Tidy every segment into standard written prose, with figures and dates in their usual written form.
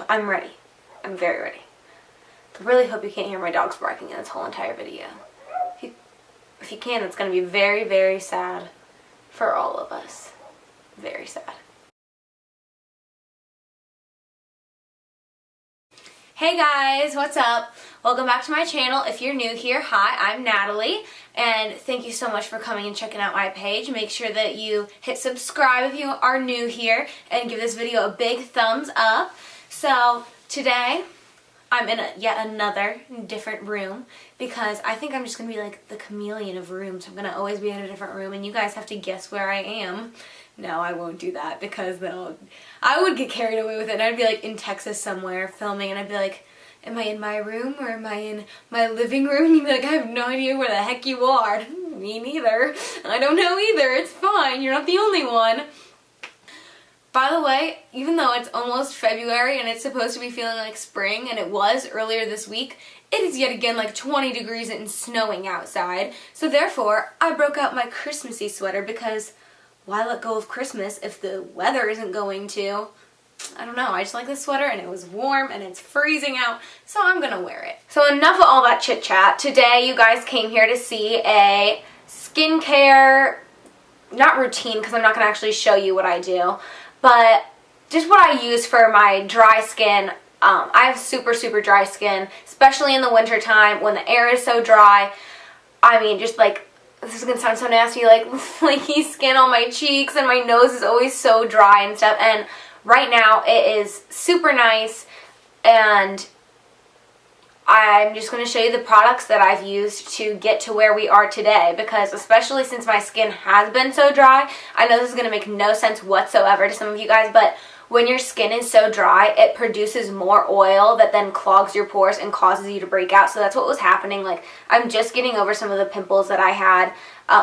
I'm ready. I'm very ready. I really hope you can't hear my dogs barking in this whole entire video. If you can, it's going to be very, very sad for all of us. Very sad. Hey guys, what's up? Welcome back to my channel. If you're new here, hi, I'm Natalie, and thank you so much for coming and checking out my page. Make sure that you hit subscribe if you are new here, and give this video a big thumbs up. So today, I'm in yet another different room because I think I'm just going to be like the chameleon of rooms. I'm going to always be in a different room and you guys have to guess where I am. No, I won't do that because I would get carried away with it and I'd be like in Texas somewhere filming and I'd be like, am I in my room or am I in my living room? And you'd be like, I have no idea where the heck you are. Me neither. I don't know either. It's fine. You're not the only one. By the way, even though it's almost February and it's supposed to be feeling like spring, and it was earlier this week, it is yet again like 20 degrees and snowing outside. So therefore, I broke out my Christmassy sweater because why let go of Christmas if the weather isn't going to? I don't know, I just like this sweater and it was warm and it's freezing out, so I'm gonna wear it. So enough of all that chit chat. Today you guys came here to see a skincare, not routine because I'm not gonna actually show you what I do, but just what I use for my dry skin. I have super, super dry skin, especially in the winter time when the air is so dry. I mean, just like, this is going to sound so nasty, like flaky skin on my cheeks, and my nose is always so dry and stuff. And right now it is super nice, and I'm just going to show you the products that I've used to get to where we are today, because especially since my skin has been so dry, I know this is going to make no sense whatsoever to some of you guys, but when your skin is so dry, it produces more oil that then clogs your pores and causes you to break out. So that's what was happening. Like, I'm just getting over some of the pimples that I had,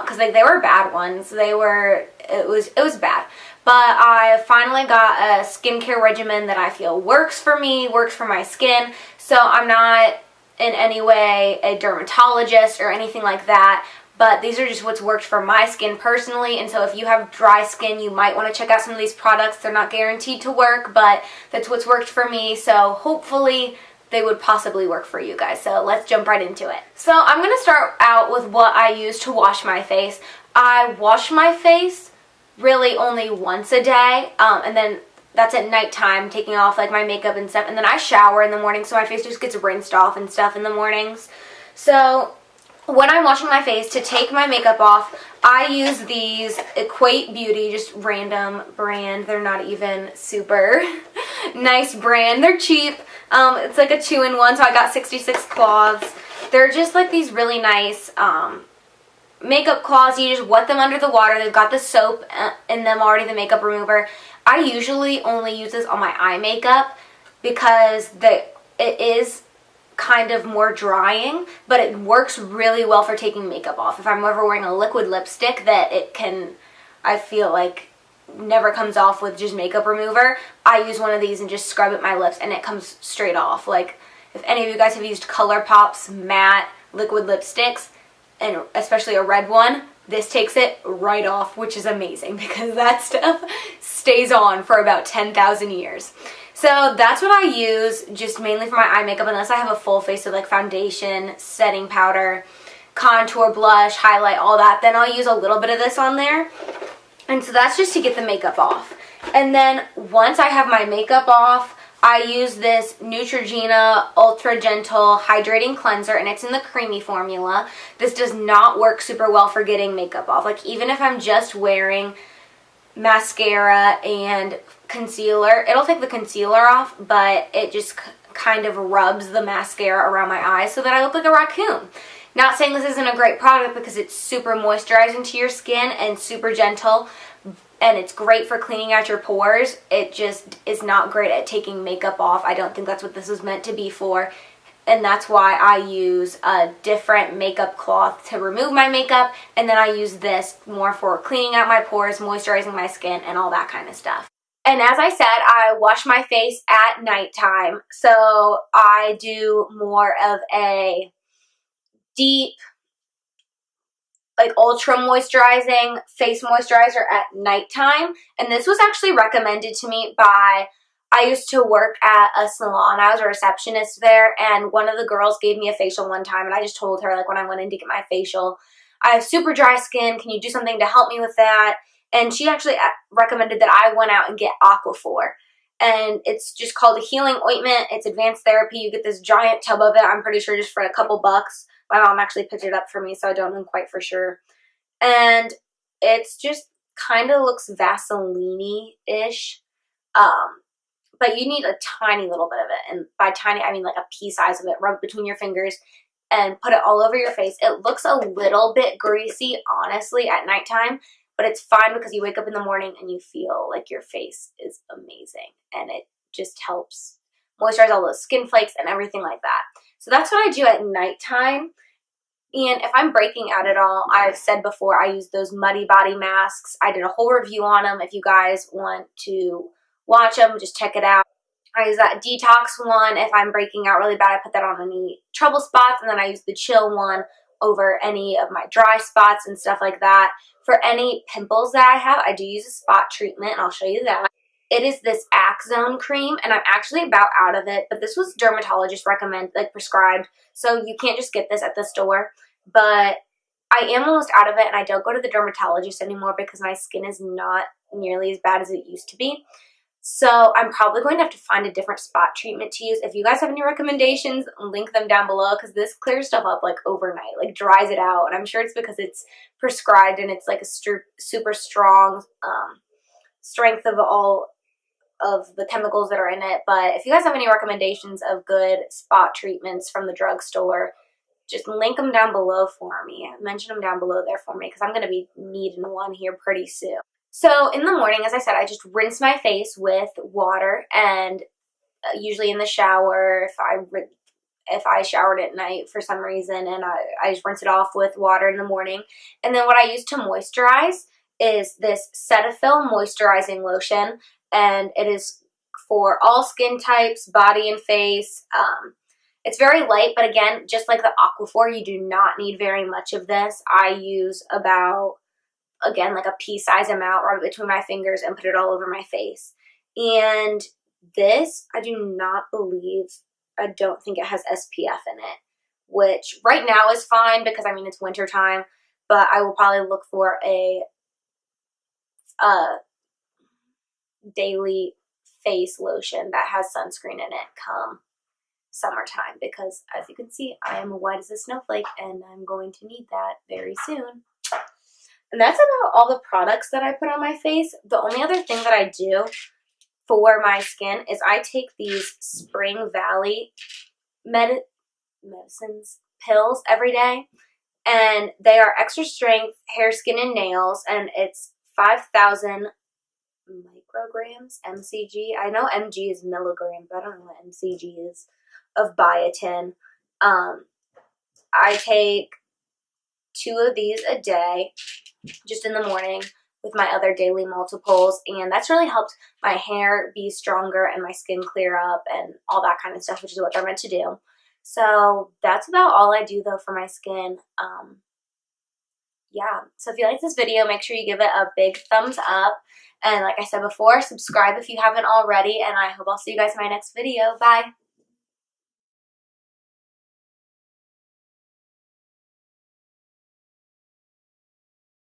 because like they were bad ones. It was bad. But I finally got a skincare regimen that I feel works for me, works for my skin. So I'm not in any way a dermatologist or anything like that. But these are just what's worked for my skin personally, and so if you have dry skin, you might want to check out some of these products. They're not guaranteed to work, but that's what's worked for me, so hopefully they would possibly work for you guys. So let's jump right into it. So I'm going to start out with what I use to wash my face. I wash my face really only once a day, and then that's at nighttime, taking off like my makeup and stuff, and then I shower in the morning, so my face just gets rinsed off and stuff in the mornings. So when I'm washing my face, to take my makeup off, I use these Equate Beauty, just random brand. They're not even super nice brand. They're cheap. It's like a 2-in-1, so I got 66 cloths. They're just like these really nice makeup cloths. You just wet them under the water. They've got the soap in them already, the makeup remover. I usually only use this on my eye makeup because it is kind of more drying, but it works really well for taking makeup off. If I'm ever wearing a liquid lipstick that I feel like never comes off with just makeup remover, I use one of these and just scrub at my lips and it comes straight off. Like, if any of you guys have used ColourPop's matte liquid lipsticks, and especially a red one, this takes it right off, which is amazing because that stuff stays on for about 10,000 years. So that's what I use, just mainly for my eye makeup, unless I have a full face of like foundation, setting powder, contour, blush, highlight, all that. Then I'll use a little bit of this on there. And so that's just to get the makeup off. And then once I have my makeup off, I use this Neutrogena Ultra Gentle Hydrating Cleanser, and it's in the creamy formula. This does not work super well for getting makeup off. Like, even if I'm just wearing mascara and concealer, it'll take the concealer off, but it just kind of rubs the mascara around my eyes so that I look like a raccoon. Not saying this isn't a great product because it's super moisturizing to your skin and super gentle, and it's great for cleaning out your pores. It just is not great at taking makeup off. I don't think that's what this is meant to be for, and that's why I use a different makeup cloth to remove my makeup, and then I use this more for cleaning out my pores, moisturizing my skin, and all that kind of stuff. And as I said, I wash my face at nighttime, so I do more of a deep, like ultra moisturizing face moisturizer at nighttime. And this was actually recommended to me by I used to work at a salon. I was a receptionist there, and one of the girls gave me a facial one time, and I just told her, like, when I went in to get my facial, I have super dry skin. Can you do something to help me with that? And she actually recommended that I went out and get Aquaphor. And it's just called a healing ointment. It's advanced therapy. You get this giant tub of it, I'm pretty sure, just for a couple bucks. My mom actually picked it up for me, so I don't know quite for sure. And it's just kind of looks Vaseline-y-ish. But you need a tiny little bit of it. And by tiny, I mean like a pea size of it. Rub it between your fingers and put it all over your face. It looks a little bit greasy, honestly, at nighttime. But it's fine because you wake up in the morning and you feel like your face is amazing. And it just helps moisturize all those skin flakes and everything like that. So that's what I do at nighttime. And if I'm breaking out at all, I've said before, I use those Muddy Body masks. I did a whole review on them. If you guys want to watch them, just check it out. I use that detox one. If I'm breaking out really bad, I put that on any trouble spots. And then I use the chill one over any of my dry spots and stuff like that. For any pimples that I have, I do use a spot treatment, and I'll show you that. It is this Axone cream, and I'm actually about out of it, but this was dermatologist prescribed, so you can't just get this at the store. But I am almost out of it, and I don't go to the dermatologist anymore because my skin is not nearly as bad as it used to be. So I'm probably going to have to find a different spot treatment to use. If you guys have any recommendations, link them down below, because this clears stuff up like overnight, like dries it out. And I'm sure it's because it's prescribed and it's like a super strong strength of all of the chemicals that are in it. But if you guys have any recommendations of good spot treatments from the drugstore, just link them down below for me. Mention them down below there for me, because I'm going to be needing one here pretty soon. So in the morning, as I said, I just rinse my face with water, and usually in the shower, if I showered at night for some reason, and I just rinse it off with water in the morning. And then what I use to moisturize is this Cetaphil Moisturizing Lotion, and it is for all skin types, body and face. It's very light, but again, just like the Aquaphor, you do not need very much of this. I use about, again, like a pea-size amount, rub it between my fingers and put it all over my face. And this, I don't think it has SPF in it, which right now is fine because, I mean, it's winter time, but I will probably look for a daily face lotion that has sunscreen in it come summertime, because as you can see, I am white as a snowflake and I'm going to need that very soon. And that's about all the products that I put on my face. The only other thing that I do for my skin is I take these Spring Valley medicines pills every day. And they are extra strength hair, skin, and nails. And it's 5,000 micrograms, mcg. I know mg is milligram, but I don't know what mcg is, of biotin. I take 2 of these a day, just in the morning with my other daily multiples, and that's really helped my hair be stronger and my skin clear up and all that kind of stuff, which is what they're meant to do. So that's about all I do though for my skin. Yeah, so if you like this video, make sure you give it a big thumbs up, and like I said before, subscribe if you haven't already, and I hope I'll see you guys in my next video. Bye!